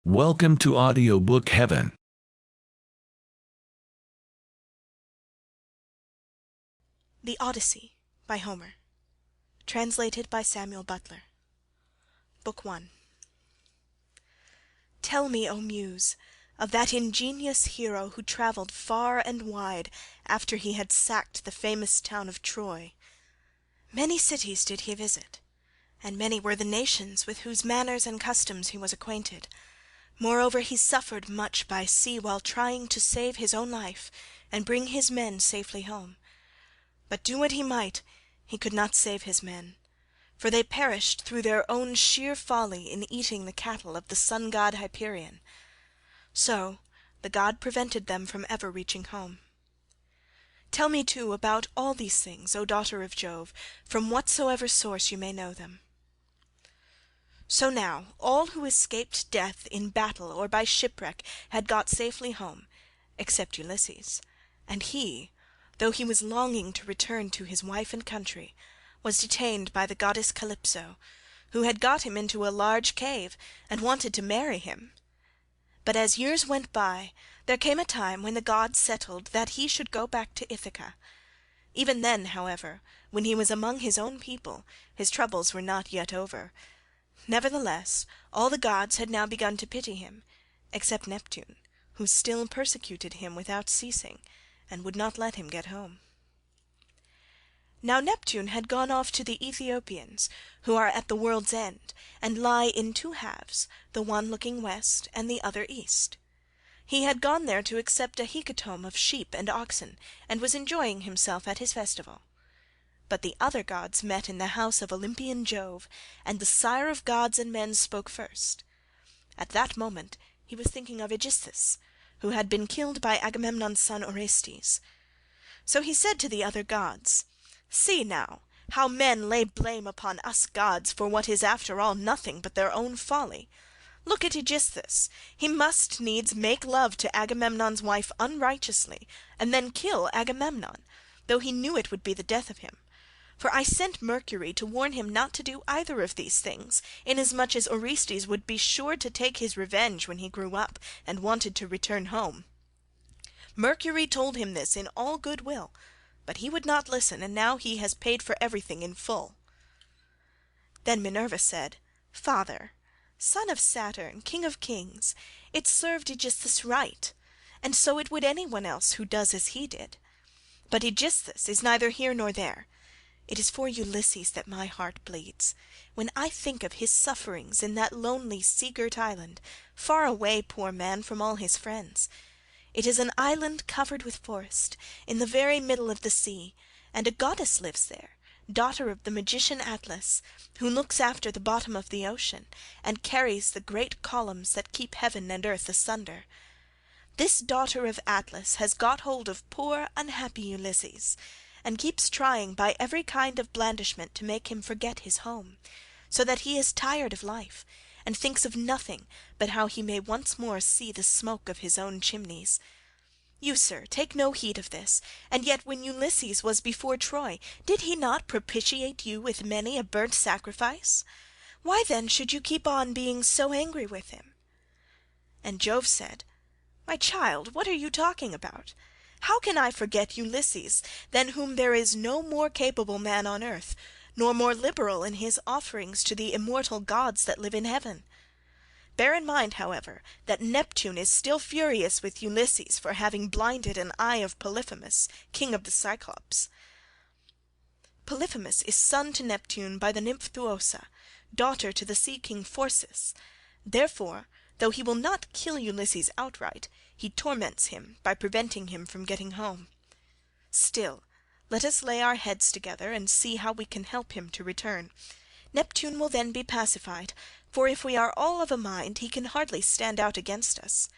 Welcome to Audiobook Heaven. The Odyssey by Homer. Translated by Samuel Butler. Book 1. Tell me, O Muse, of that ingenious hero who travelled far and wide after he had sacked the famous town of Troy. Many cities did he visit, and many were the nations with whose manners and customs he was acquainted. Moreover, he suffered much by sea while trying to save his own life and bring his men safely home. But do what he might, he could not save his men, for they perished through their own sheer folly in eating the cattle of the sun-god Hyperion. So the god prevented them from ever reaching home. Tell me too about all these things, O daughter of Jove, from whatsoever source you may know them. So now all who escaped death in battle or by shipwreck had got safely home, except Ulysses, and he, though he was longing to return to his wife and country, was detained by the goddess Calypso, who had got him into a large cave and wanted to marry him. But as years went by, there came a time when the gods settled that he should go back to Ithaca. Even then, however, when he was among his own people, his troubles were not yet over. Nevertheless, all the gods had now begun to pity him, except Neptune, who still persecuted him without ceasing, and would not let him get home. Now Neptune had gone off to the Ethiopians, who are at the world's end, and lie in two halves, the one looking west and the other east. He had gone there to accept a hecatomb of sheep and oxen, and was enjoying himself at his festival. But the other gods met in the house of Olympian Jove, and the sire of gods and men spoke first. At that moment he was thinking of Odysseus, who had been killed by Agamemnon's son Orestes. So he said to the other gods, "See now, how men lay blame upon us gods for what is after all nothing but their own folly. Look at Odysseus, he must needs make love to Agamemnon's wife unrighteously, and then kill Agamemnon, though he knew it would be the death of him. For I sent Mercury to warn him not to do either of these things, inasmuch as Orestes would be sure to take his revenge when he grew up and wanted to return home. Mercury told him this in all good will, but he would not listen, and now he has paid for everything in full." Then Minerva said, "Father, son of Saturn, king of kings, it served Aegisthus right, and so it would any one else who does as he did. But Aegisthus is neither here nor there. It is for Ulysses that my heart bleeds, when I think of his sufferings in that lonely sea-girt island, far away, poor man, from all his friends. It is an island covered with forest, in the very middle of the sea, and a goddess lives there, daughter of the magician Atlas, who looks after the bottom of the ocean, and carries the great columns that keep heaven and earth asunder. This daughter of Atlas has got hold of poor unhappy Ulysses, and keeps trying by every kind of blandishment to make him forget his home, so that he is tired of life, and thinks of nothing but how he may once more see the smoke of his own chimneys. You, sir, take no heed of this, and yet when Ulysses was before Troy, did he not propitiate you with many a burnt sacrifice? Why then should you keep on being so angry with him?" And Jove said, "My child, what are you talking about? How can I forget Ulysses, than whom there is no more capable man on earth, nor more liberal in his offerings to the immortal gods that live in heaven? Bear in mind, however, that Neptune is still furious with Ulysses for having blinded an eye of Polyphemus, king of the Cyclops. Polyphemus is son to Neptune by the nymph Thoosa, daughter to the sea-king Phorcys. Therefore, though he will not kill Ulysses outright, he torments him by preventing him from getting home. Still, let us lay our heads together and see how we can help him to return. Neptune will then be pacified, for if we are all of a mind he can hardly stand out against us."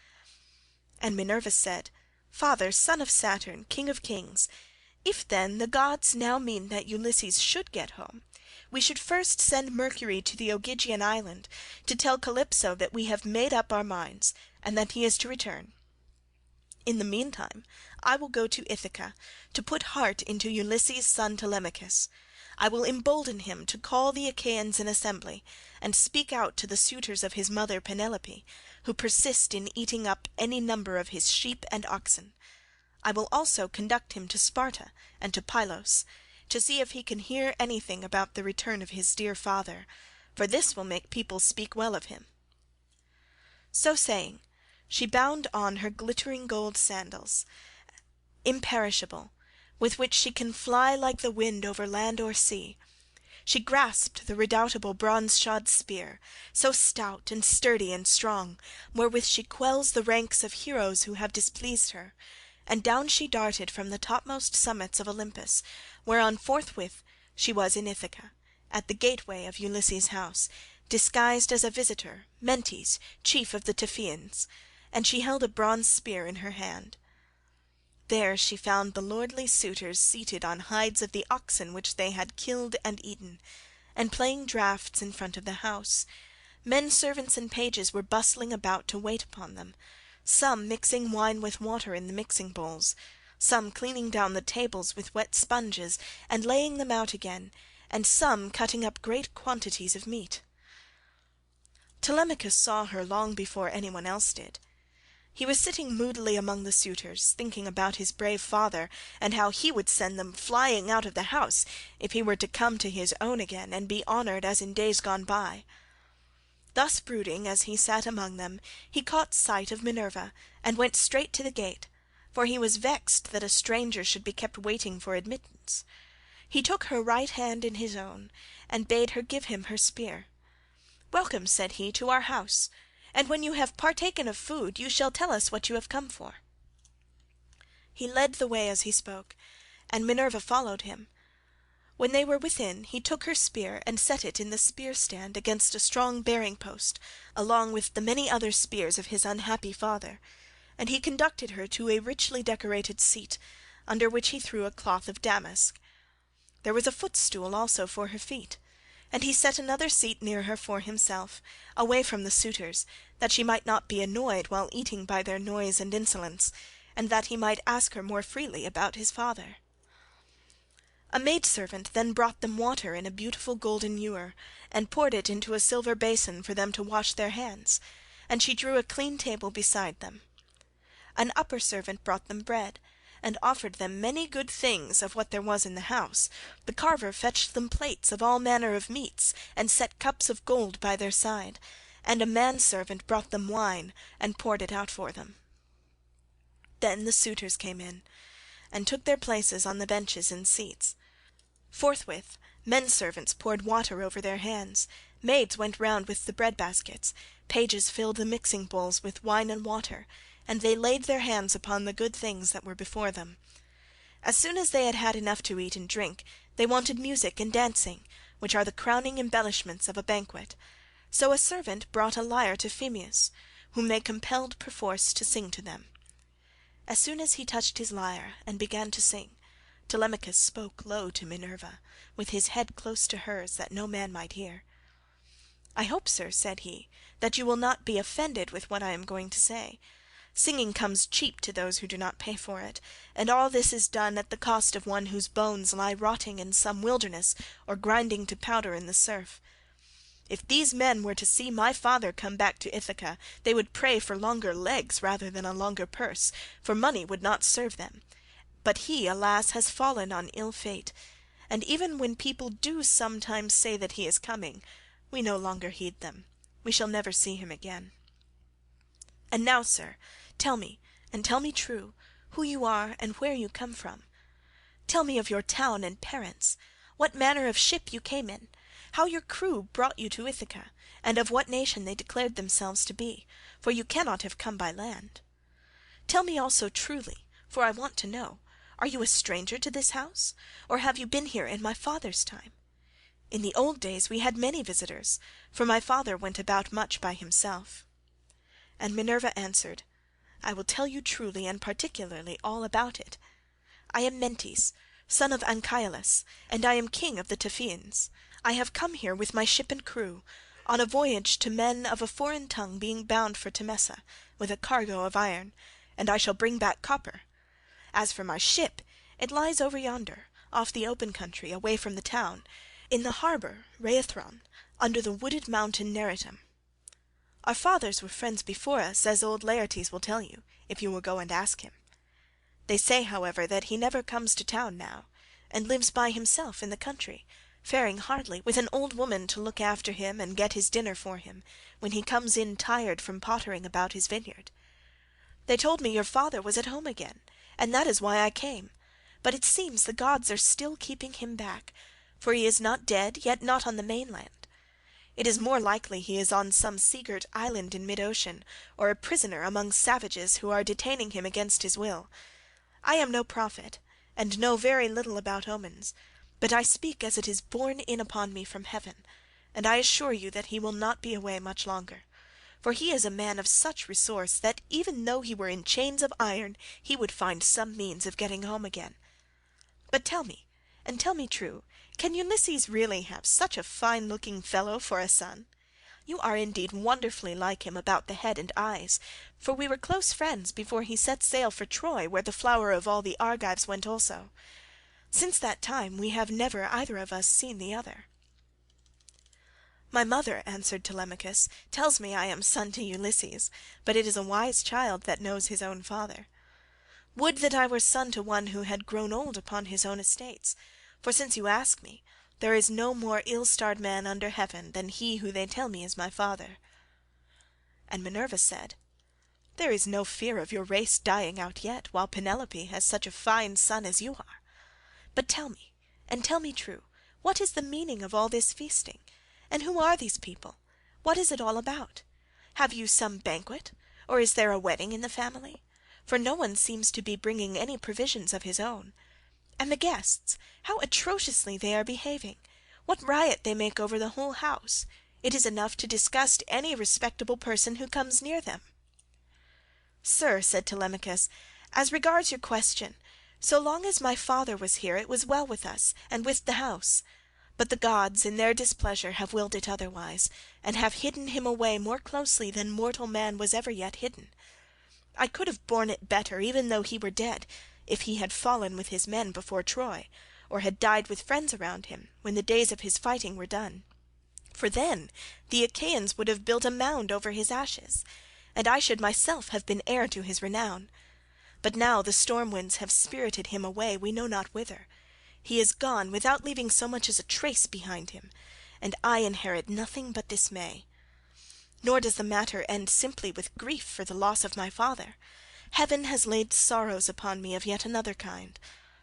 And Minerva said, "Father, son of Saturn, king of kings, if then the gods now mean that Ulysses should get home, we should first send Mercury to the Ogygian island, to tell Calypso that we have made up our minds, and that he is to return. In the meantime I will go to Ithaca, to put heart into Ulysses' son Telemachus. I will embolden him to call the Achaeans in assembly, and speak out to the suitors of his mother Penelope, who persist in eating up any number of his sheep and oxen. I will also conduct him to Sparta and to Pylos, to see if he can hear anything about the return of his dear father, for this will make people speak well of him." So saying, she bound on her glittering gold sandals, imperishable, with which she can fly like the wind over land or sea. She grasped the redoubtable bronze-shod spear, so stout and sturdy and strong, wherewith she quells the ranks of heroes who have displeased her, and down she darted from the topmost summits of Olympus, whereon forthwith she was in Ithaca, at the gateway of Ulysses' house, disguised as a visitor, Mentes, chief of the Taphians, and she held a bronze spear in her hand. There she found the lordly suitors seated on hides of the oxen which they had killed and eaten, and playing draughts in front of the house. Men servants and pages were bustling about to wait upon them, some mixing wine with water in the mixing bowls, some cleaning down the tables with wet sponges and laying them out again, and some cutting up great quantities of meat. Telemachus saw her long before anyone else did. He was sitting moodily among the suitors, thinking about his brave father, and how he would send them flying out of the house if he were to come to his own again and be honoured as in days gone by. Thus brooding as he sat among them, he caught sight of Minerva, and went straight to the gate, for he was vexed that a stranger should be kept waiting for admittance. He took her right hand in his own, and bade her give him her spear. "Welcome," said he, "to our house, and when you have partaken of food you shall tell us what you have come for." He led the way as he spoke, and Minerva followed him. When they were within, he took her spear and set it in the spear stand against a strong bearing post, along with the many other spears of his unhappy father, and he conducted her to a richly decorated seat, under which he threw a cloth of damask. There was a footstool also for her feet, and he set another seat near her for himself, away from the suitors, that she might not be annoyed while eating by their noise and insolence, and that he might ask her more freely about his father. A maidservant then brought them water in a beautiful golden ewer, and poured it into a silver basin for them to wash their hands, and she drew a clean table beside them. An upper servant brought them bread, and offered them many good things of what there was in the house. The carver fetched them plates of all manner of meats, and set cups of gold by their side, and a manservant brought them wine, and poured it out for them. Then the suitors came in, and took their places on the benches and seats. Forthwith men-servants poured water over their hands, maids went round with the bread-baskets, pages filled the mixing bowls with wine and water, and they laid their hands upon the good things that were before them. As soon as they had had enough to eat and drink, they wanted music and dancing, which are the crowning embellishments of a banquet. So a servant brought a lyre to Phemius, whom they compelled perforce to sing to them. As soon as he touched his lyre and began to sing, Telemachus spoke low to Minerva, with his head close to hers, that no man might hear. "I hope, sir," said he, "that you will not be offended with what I am going to say. Singing comes cheap to those who do not pay for it, and all this is done at the cost of one whose bones lie rotting in some wilderness or grinding to powder in the surf. If these men were to see my father come back to Ithaca, they would pray for longer legs rather than a longer purse, for money would not serve them. But he, alas, has fallen on ill fate, and even when people do sometimes say that he is coming, we no longer heed them. We shall never see him again. And now, sir, tell me, and tell me true, who you are and where you come from. Tell me of your town and parents, what manner of ship you came in, how your crew brought you to Ithaca, and of what nation they declared themselves to be, for you cannot have come by land. Tell me also truly, for I want to know, are you a stranger to this house, or have you been here in my father's time? In the old days we had many visitors, for my father went about much by himself." And Minerva answered, "I will tell you truly and particularly all about it. I am Mentes, son of Anchialus, and I am king of the Taphians. I have come here with my ship and crew, on a voyage to men of a foreign tongue, being bound for Temesa, with a cargo of iron, and I shall bring back copper. As for my ship, it lies over yonder, off the open country, away from the town, in the harbour Rheithron, under the wooded mountain Neritum. Our fathers were friends before us, as old Laertes will tell you, if you will go and ask him. They say, however, that he never comes to town now, and lives by himself in the country, faring hardly, with an old woman to look after him and get his dinner for him, when he comes in tired from pottering about his vineyard. They told me your father was at home again, and that is why I came, but it seems the gods are still keeping him back, for he is not dead, yet not on the mainland. It is more likely he is on some sea-girt island in mid-ocean, or a prisoner among savages who are detaining him against his will. I am no prophet, and know very little about omens, but I speak as it is borne in upon me from heaven, and I assure you that he will not be away much longer, for he is a man of such resource that even though he were in chains of iron he would find some means of getting home again. But tell me, and tell me true, can Ulysses really have such a fine-looking fellow for a son? You are indeed wonderfully like him about the head and eyes, for we were close friends before he set sail for Troy, where the flower of all the Argives went also. Since that time we have never either of us seen the other." "My mother," answered Telemachus, "tells me I am son to Ulysses, but it is a wise child that knows his own father. Would that I were son to one who had grown old upon his own estates, for since you ask me, there is no more ill-starred man under heaven than he who they tell me is my father." And Minerva said, "There is no fear of your race dying out yet, while Penelope has such a fine son as you are. But tell me, and tell me true, what is the meaning of all this feasting? And who are these people? What is it all about? Have you some banquet, or is there a wedding in the family? For no one seems to be bringing any provisions of his own. And the guests, how atrociously they are behaving! What riot they make over the whole house! It is enough to disgust any respectable person who comes near them." "Sir," said Telemachus, "as regards your question, so long as my father was here it was well with us and with the house, but the gods in their displeasure have willed it otherwise, and have hidden him away more closely than mortal man was ever yet hidden. I could have borne it better even though he were dead, if he had fallen with his men before Troy, or had died with friends around him, when the days of his fighting were done. For then the Achaeans would have built a mound over his ashes, and I should myself have been heir to his renown. But now the storm winds have spirited him away we know not whither. He is gone without leaving so much as a trace behind him, and I inherit nothing but dismay. Nor does the matter end simply with grief for the loss of my father. Heaven has laid sorrows upon me of yet another kind.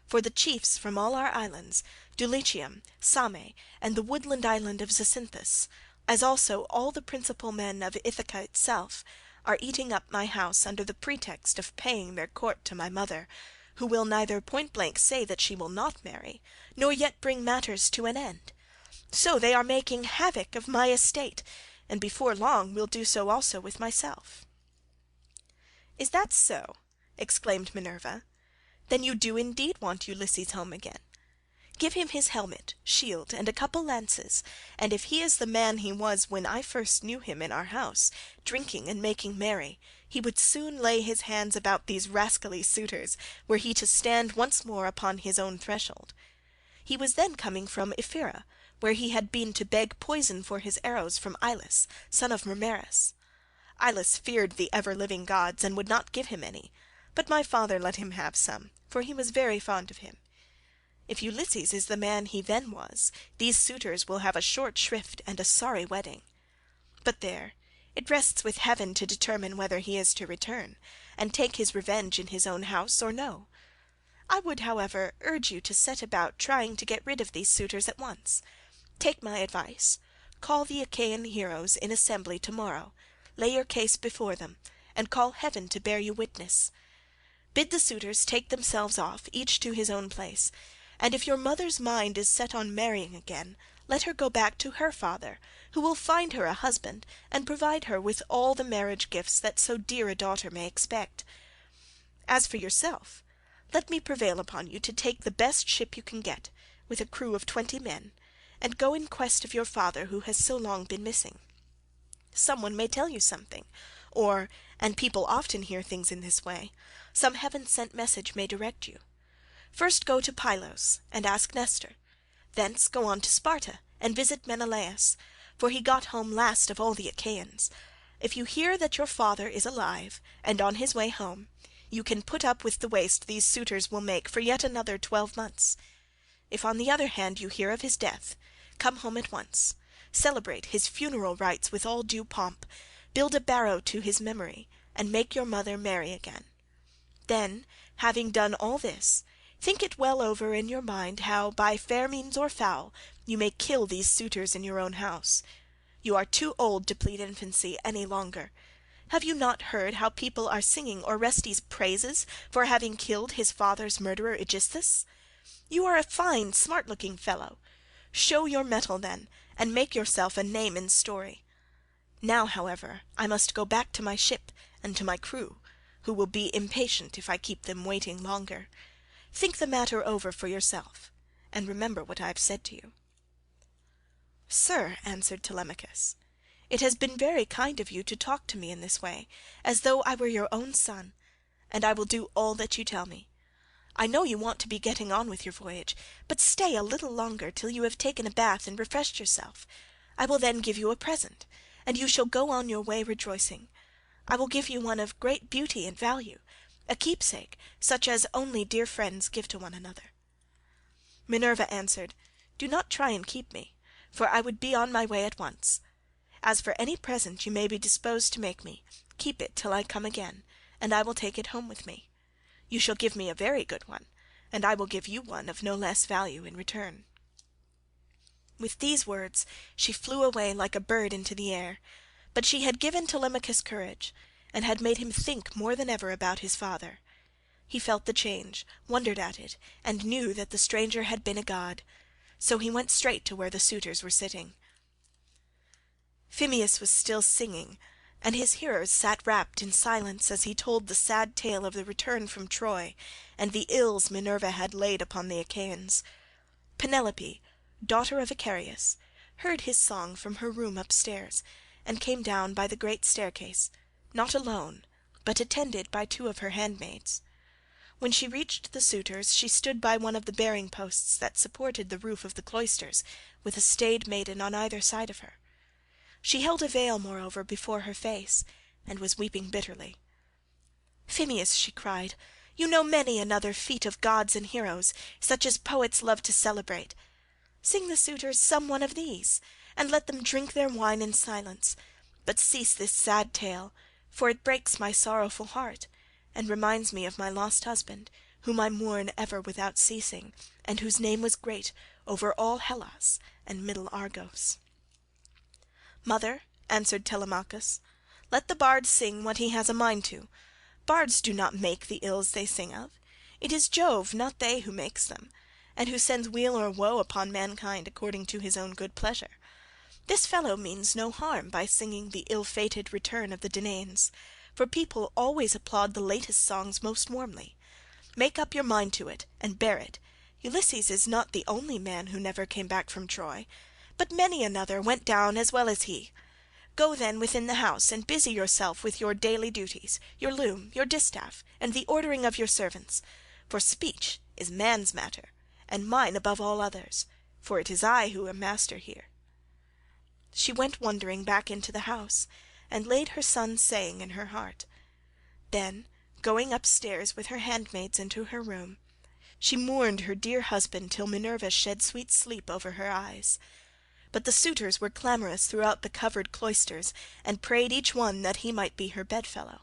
For the chiefs from all our islands, Dulichium, Same, and the woodland island of Zacynthus, as also all the principal men of Ithaca itself, are eating up my house under the pretext of paying their court to my mother, who will neither point-blank say that she will not marry, nor yet bring matters to an end. So they are making havoc of my estate, and before long will do so also with myself." "Is that so?" exclaimed Minerva. "Then you do indeed want Ulysses home again. Give him his helmet, shield, and a couple lances, and if he is the man he was when I first knew him in our house, drinking and making merry, he would soon lay his hands about these rascally suitors, were he to stand once more upon his own threshold. He was then coming from Ephyra, where he had been to beg poison for his arrows from Ilus, son of Mermerus. Ilus feared the ever-living gods and would not give him any, but my father let him have some, for he was very fond of him. If Ulysses is the man he then was, these suitors will have a short shrift and a sorry wedding. But there, it rests with heaven to determine whether he is to return, and take his revenge in his own house or no. I would, however, urge you to set about trying to get rid of these suitors at once. Take my advice, call the Achaean heroes in assembly tomorrow, lay your case before them, and call heaven to bear you witness. Bid the suitors take themselves off, each to his own place, and if your mother's mind is set on marrying again, let her go back to her father, who will find her a husband, and provide her with all the marriage gifts that so dear a daughter may expect. As for yourself, let me prevail upon you to take the best ship you can get, with a crew of 20 men, and go in quest of your father who has so long been missing. Some one may tell you something, or, and people often hear things in this way, some heaven-sent message may direct you. First go to Pylos and ask Nestor. Thence go on to Sparta and visit Menelaus, for he got home last of all the Achaeans. If you hear that your father is alive and on his way home, you can put up with the waste these suitors will make for yet another 12 months. If on the other hand you hear of his death, come home at once, celebrate his funeral rites with all due pomp, build a barrow to his memory, and make your mother marry again. Then, having done all this, think it well over in your mind how, by fair means or foul, you may kill these suitors in your own house. You are too old to plead infancy any longer. Have you not heard how people are singing Orestes' praises for having killed his father's murderer Aegisthus? You are a fine, smart-looking fellow. Show your mettle then, and make yourself a name in story. Now, however, I must go back to my ship and to my crew, who will be impatient if I keep them waiting longer. Think the matter over for yourself, and remember what I have said to you." "Sir," answered Telemachus, "it has been very kind of you to talk to me in this way, as though I were your own son, and I will do all that you tell me. I know you want to be getting on with your voyage, but stay a little longer till you have taken a bath and refreshed yourself. I will then give you a present, and you shall go on your way rejoicing. I will give you one of great beauty and value, a keepsake such as only dear friends give to one another." Minerva answered, "Do not try and keep me, for I would be on my way at once. As for any present you may be disposed to make me, keep it till I come again, and I will take it home with me. You shall give me a very good one, and I will give you one of no less value in return." With these words she flew away like a bird into the air, but she had given Telemachus courage, and had made him think more than ever about his father. He felt the change, wondered at it, and knew that the stranger had been a god, so he went straight to where the suitors were sitting. Phemius was still singing, and his hearers sat wrapped in silence as he told the sad tale of the return from Troy, and the ills Minerva had laid upon the Achaeans. Penelope, daughter of Icarius, heard his song from her room upstairs, and came down by the great staircase, not alone, but attended by 2 of her handmaids. When she reached the suitors she stood by one of the bearing posts that supported the roof of the cloisters, with a staid maiden on either side of her. She held a veil moreover before her face, and was weeping bitterly. "Phemius," she cried, "you know many another feat of gods and heroes, such as poets love to celebrate. Sing the suitors some one of these, and let them drink their wine in silence, but cease this sad tale, for it breaks my sorrowful heart, and reminds me of my lost husband, whom I mourn ever without ceasing, and whose name was great over all Hellas and middle Argos." "Mother," answered Telemachus, "let the bard sing what he has a mind to. Bards do not make the ills they sing of. It is Jove, not they, who makes them, and who sends weal or woe upon mankind according to his own good pleasure. This fellow means no harm by singing the ill-fated return of the Danaans, for people always applaud the latest songs most warmly. Make up your mind to it, and bear it. Ulysses is not the only man who never came back from Troy, but many another went down as well as he. Go then within the house and busy yourself with your daily duties, your loom, your distaff, and the ordering of your servants, for speech is man's matter, and mine above all others, for it is I who am master here." She went wondering back into the house, and laid her son's saying in her heart. Then, going upstairs with her handmaids into her room, she mourned her dear husband till Minerva shed sweet sleep over her eyes. But the suitors were clamorous throughout the covered cloisters, and prayed each one that he might be her bedfellow.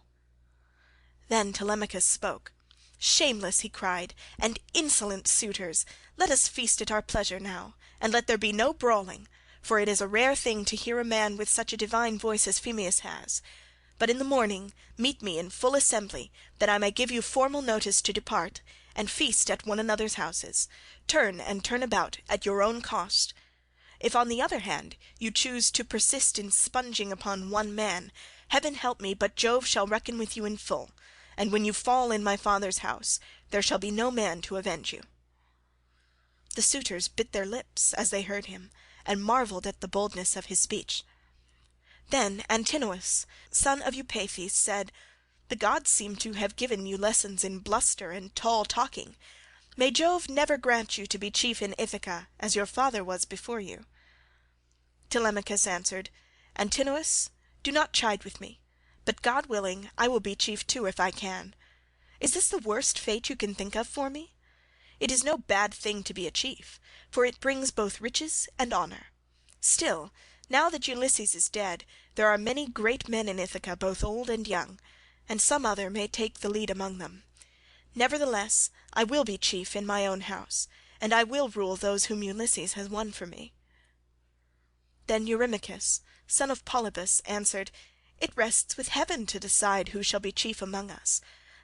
Then Telemachus spoke. "Shameless," he cried, "and insolent suitors, let us feast at our pleasure now, and let there be no brawling, for it is a rare thing to hear a man with such a divine voice as Phemius has. But in the morning meet me in full assembly, that I may give you formal notice to depart, and feast at one another's houses, turn and turn about at your own cost. If on the other hand you choose to persist in sponging upon one man, heaven help me but Jove shall reckon with you in full, and when you fall in my father's house there shall be no man to avenge you." The suitors bit their lips as they heard him, and marvelled at the boldness of his speech. Then Antinous, son of Eupeithes, said, "The gods seem to have given you lessons in bluster and tall talking. May Jove never grant you to be chief in Ithaca, as your father was before you." Telemachus answered, "Antinous, do not chide with me, but God willing, I will be chief too if I can. Is this the worst fate you can think of for me? It is no bad thing to be a chief, for it brings both riches and honour. Still, now that Ulysses is dead, there are many great men in Ithaca both old and young, and some other may take the lead among them. Nevertheless, I will be chief in my own house, and I will rule those whom Ulysses has won for me." Then Eurymachus, son of Polyphemus, answered, "It rests with heaven to decide who shall be chief among us,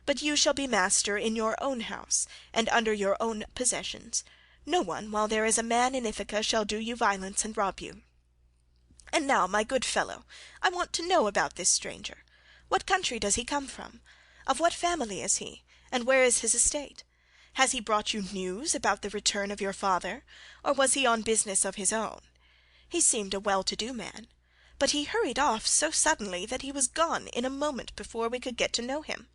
but you shall be master in your own house and under your own possessions. No one, while there is a man in Ithaca, shall do you violence and rob you. And now, my good fellow, I want to know about this stranger. What country does he come from? Of what family is he, and where is his estate? Has he brought you news about the return of your father, or was he on business of his own? He seemed a well-to-do man, but he hurried off so suddenly that he was gone in a moment before we could get to know him."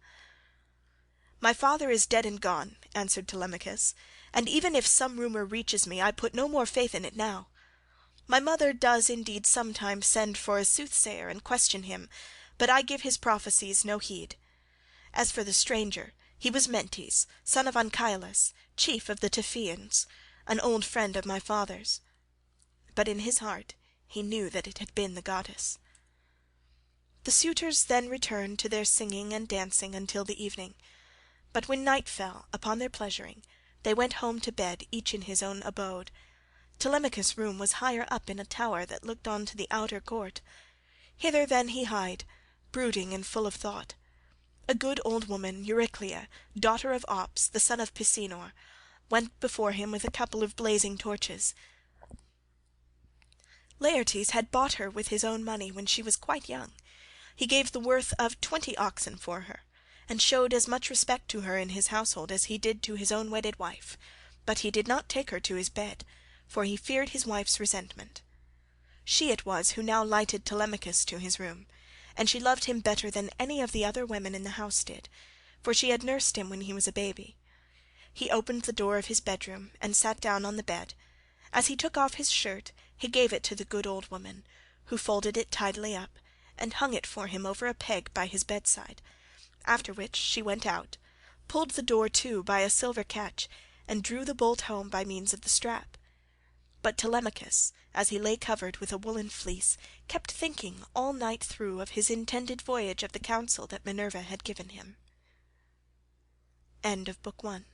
"My father is dead and gone," answered Telemachus, "and even if some rumour reaches me, I put no more faith in it now. My mother does indeed sometimes send for a soothsayer and question him, but I give his prophecies no heed. As for the stranger, he was Mentes, son of Anchialus, chief of the Taphians, an old friend of my father's. But in his heart he knew that it had been the goddess." The suitors then returned to their singing and dancing until the evening, but when night fell upon their pleasuring, they went home to bed each in his own abode. Telemachus' room was higher up in a tower that looked on to the outer court. Hither then he hied, brooding and full of thought. A good old woman, Euryclea, daughter of Ops, the son of Pisenor, went before him with a couple of blazing torches. Laertes had bought her with his own money when she was quite young. He gave the worth of 20 oxen for her, and showed as much respect to her in his household as he did to his own wedded wife, but he did not take her to his bed, for he feared his wife's resentment. She it was who now lighted Telemachus to his room, and she loved him better than any of the other women in the house did, for she had nursed him when he was a baby. He opened the door of his bedroom and sat down on the bed. As he took off his shirt he gave it to the good old woman, who folded it tidily up, and hung it for him over a peg by his bedside, after which she went out, pulled the door to by a silver catch, and drew the bolt home by means of the strap. But Telemachus, as he lay covered with a woollen fleece, kept thinking all night through of his intended voyage of the counsel that Minerva had given him. End of Book 1.